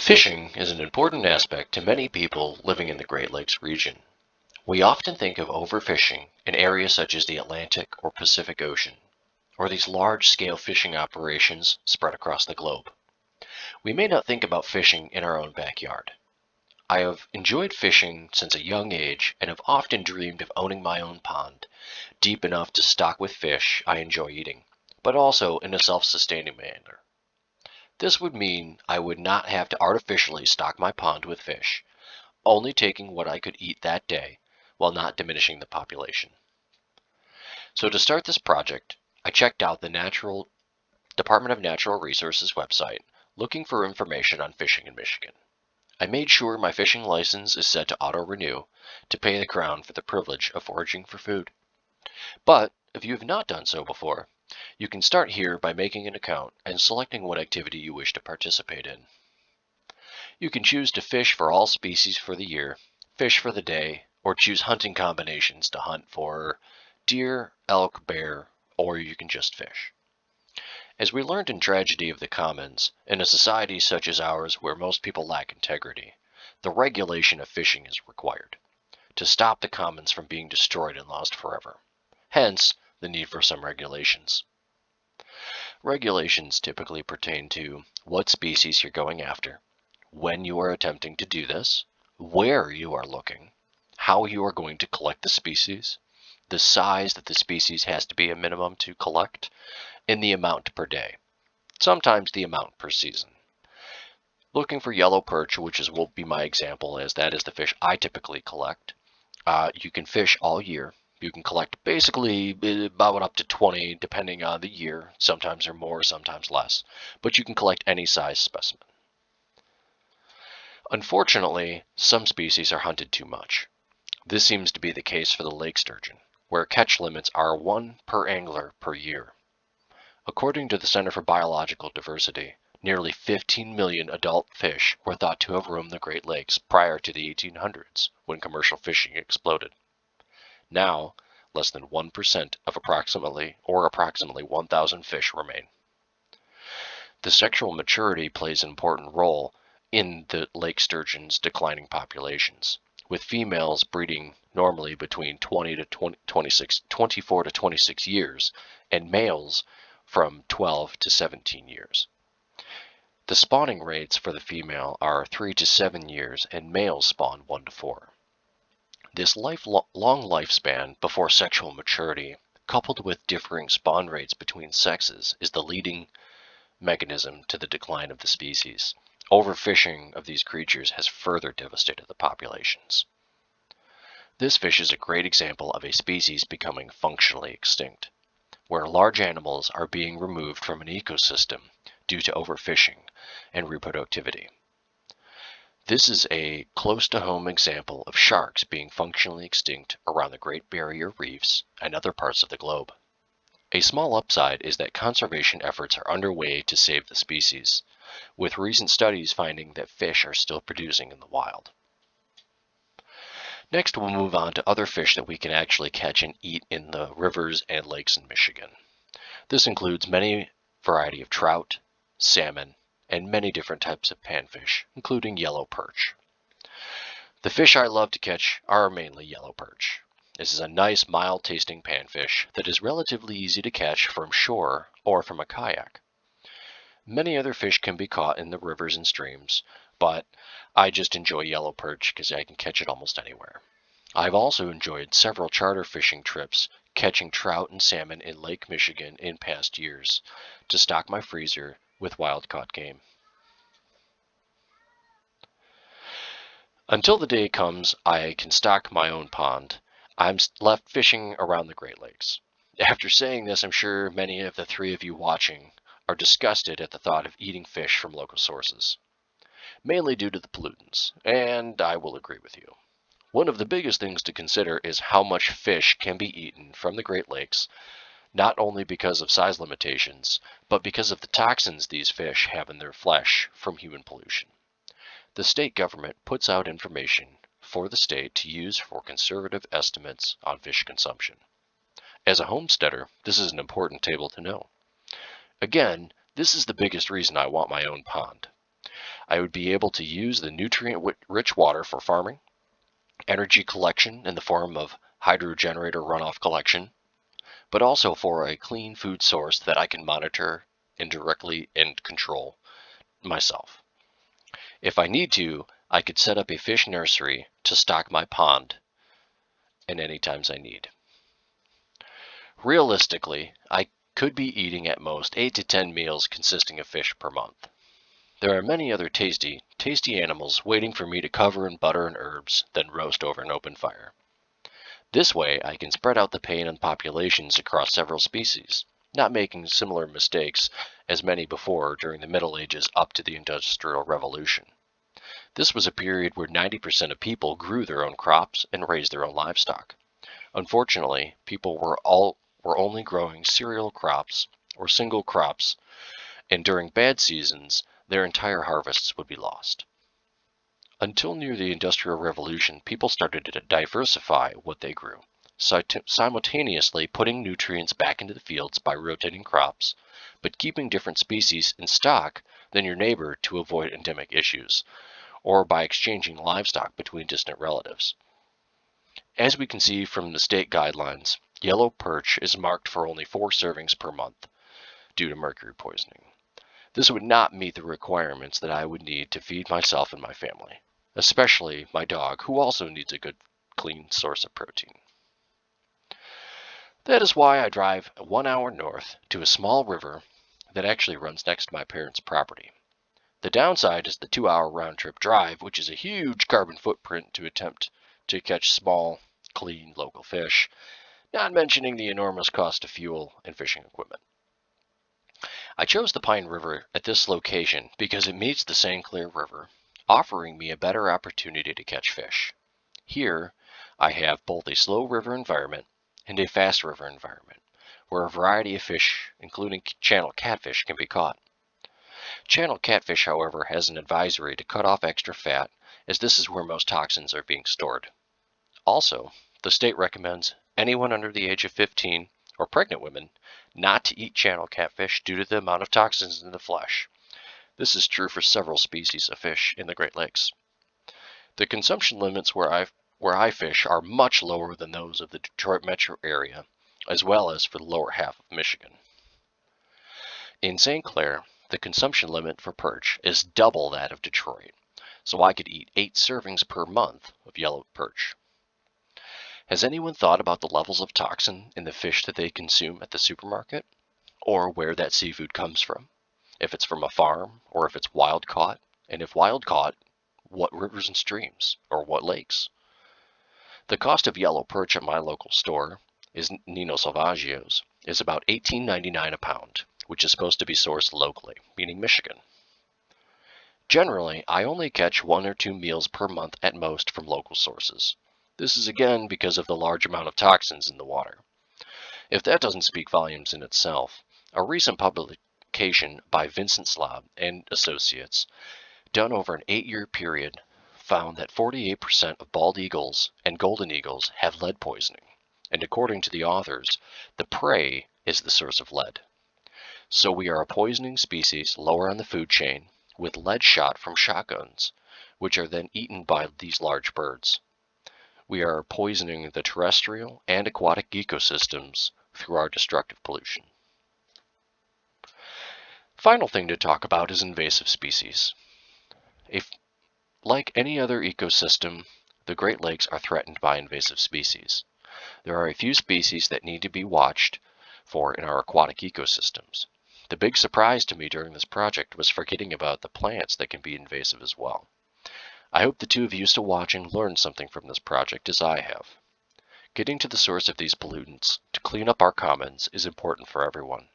Fishing is an important aspect to many people living in the Great Lakes region. We often think of overfishing in areas such as the Atlantic or Pacific Ocean, or these large-scale fishing operations spread across the globe. We may not think about fishing in our own backyard. I have enjoyed fishing since a young age and have often dreamed of owning my own pond, deep enough to stock with fish I enjoy eating, but also in a self-sustaining manner. This would mean I would not have to artificially stock my pond with fish, only taking what I could eat that day while not diminishing the population. So to start this project, I checked out the Department of Natural Resources website looking for information on fishing in Michigan. I made sure my fishing license is set to auto-renew to pay the Crown for the privilege of foraging for food. But if you have not done so before, you can start here by making an account and selecting what activity you wish to participate in. You can choose to fish for all species for the year, fish for the day, or choose hunting combinations to hunt for deer, elk, bear, or you can just fish. As we learned in Tragedy of the Commons, in a society such as ours where most people lack integrity, the regulation of fishing is required to stop the commons from being destroyed and lost forever. Hence, the need for some regulations. Regulations typically pertain to what species you're going after, when you are attempting to do this, where you are looking, how you are going to collect the species, the size that the species has to be a minimum to collect, and the amount per day, sometimes the amount per season. Looking for yellow perch, will be my example, as that is the fish I typically collect. You can fish all year. You can collect basically about up to 20 depending on the year. Sometimes they're more, sometimes less. But you can collect any size specimen. Unfortunately, some species are hunted too much. This seems to be the case for the lake sturgeon, where catch limits are 1 per angler per year. According to the Center for Biological Diversity, nearly 15 million adult fish were thought to have roamed the Great Lakes prior to the 1800s, when commercial fishing exploded. Now, less than 1% of approximately 1,000 fish remain. The sexual maturity plays an important role in the lake sturgeon's declining populations, with females breeding normally between 24 to 26 years, and males from 12 to 17 years. The spawning rates for the female are 3 to 7 years, and males spawn 1 to 4. This long lifespan before sexual maturity, coupled with differing spawn rates between sexes, is the leading mechanism to the decline of the species. Overfishing of these creatures has further devastated the populations. This fish is a great example of a species becoming functionally extinct, where large animals are being removed from an ecosystem due to overfishing and reproductivity. This is a close-to-home example of sharks being functionally extinct around the Great Barrier Reefs and other parts of the globe. A small upside is that conservation efforts are underway to save the species, with recent studies finding that fish are still producing in the wild. Next, we'll move on to other fish that we can actually catch and eat in the rivers and lakes in Michigan. This includes many variety of trout, salmon, and many different types of panfish, including yellow perch. The fish I love to catch are mainly yellow perch. This is a nice, mild-tasting panfish that is relatively easy to catch from shore or from a kayak. Many other fish can be caught in the rivers and streams, but I just enjoy yellow perch because I can catch it almost anywhere. I've also enjoyed several charter fishing trips catching trout and salmon in Lake Michigan in past years to stock my freezer with wild-caught game. Until the day comes I can stock my own pond, I'm left fishing around the Great Lakes. After saying this, I'm sure many of the three of you watching are disgusted at the thought of eating fish from local sources, mainly due to the pollutants, and I will agree with you. One of the biggest things to consider is how much fish can be eaten from the Great Lakes, not only because of size limitations, but because of the toxins these fish have in their flesh from human pollution. The state government puts out information for the state to use for conservative estimates on fish consumption. As a homesteader, this is an important table to know. Again, this is the biggest reason I want my own pond. I would be able to use the nutrient-rich water for farming, energy collection in the form of hydrogenerator runoff collection, but also for a clean food source that I can monitor indirectly and control myself. If I need to, I could set up a fish nursery to stock my pond in any times I need. Realistically, I could be eating at most 8 to 10 meals consisting of fish per month. There are many other tasty animals waiting for me to cover in butter and herbs, then roast over an open fire. This way, I can spread out the pain on populations across several species, not making similar mistakes as many before during the Middle Ages up to the Industrial Revolution. This was a period where 90% of people grew their own crops and raised their own livestock. Unfortunately, people were only growing cereal crops or single crops, and during bad seasons, their entire harvests would be lost. Until near the Industrial Revolution, people started to diversify what they grew, simultaneously putting nutrients back into the fields by rotating crops, but keeping different species in stock than your neighbor to avoid endemic issues, or by exchanging livestock between distant relatives. As we can see from the state guidelines, yellow perch is marked for only 4 servings per month due to mercury poisoning. This would not meet the requirements that I would need to feed myself and my family, especially my dog, who also needs a good, clean source of protein. That is why I drive 1 hour north to a small river that actually runs next to my parents' property. The downside is the 2-hour round-trip drive, which is a huge carbon footprint to attempt to catch small, clean, local fish, not mentioning the enormous cost of fuel and fishing equipment. I chose the Pine River at this location because it meets the St. Clair River, offering me a better opportunity to catch fish. Here, I have both a slow river environment and a fast river environment, where a variety of fish, including channel catfish, can be caught. Channel catfish, however, has an advisory to cut off extra fat, as this is where most toxins are being stored. Also, the state recommends anyone under the age of 15 or pregnant women not to eat channel catfish due to the amount of toxins in the flesh. This is true for several species of fish in the Great Lakes. The consumption limits where I fish are much lower than those of the Detroit metro area, as well as for the lower half of Michigan. In St. Clair, the consumption limit for perch is double that of Detroit, so I could eat 8 servings per month of yellow perch. Has anyone thought about the levels of toxin in the fish that they consume at the supermarket? Or where that seafood comes from? If it's from a farm, or if it's wild caught? And if wild caught, what rivers and streams, or what lakes? The cost of yellow perch at my local store, is Nino Salvaggio's, is about $18.99 a pound, which is supposed to be sourced locally, meaning Michigan. Generally, I only catch 1 or 2 meals per month at most from local sources. This is again because of the large amount of toxins in the water. If that doesn't speak volumes in itself, a recent publication by Vincent Slaub and Associates, done over an 8-year period, found that 48% of bald eagles and golden eagles have lead poisoning, and according to the authors, the prey is the source of lead. So we are a poisoning species lower on the food chain, with lead shot from shotguns, which are then eaten by these large birds. We are poisoning the terrestrial and aquatic ecosystems through our destructive pollution. Final thing to talk about is invasive species. Like any other ecosystem, the Great Lakes are threatened by invasive species. There are a few species that need to be watched for in our aquatic ecosystems. The big surprise to me during this project was forgetting about the plants that can be invasive as well. I hope the two of you still watching learned something from this project as I have. Getting to the source of these pollutants to clean up our commons is important for everyone.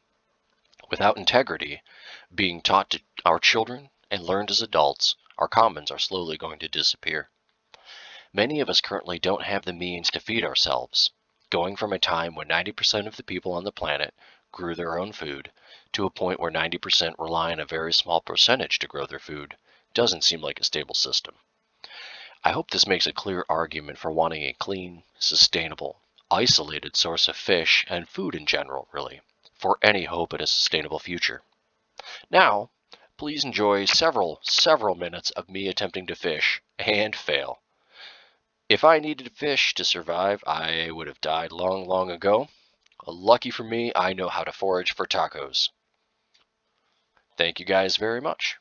Without integrity being taught to our children and learned as adults, our commons are slowly going to disappear. Many of us currently don't have the means to feed ourselves, going from a time when 90% of the people on the planet grew their own food to a point where 90% rely on a very small percentage to grow their food doesn't seem like a stable system. I hope this makes a clear argument for wanting a clean, sustainable, isolated source of fish and food in general, really, for any hope at a sustainable future. Now, please enjoy several minutes of me attempting to fish and fail. If I needed fish to survive, I would have died long ago. Lucky for me, I know how to forage for tacos. Thank you guys very much.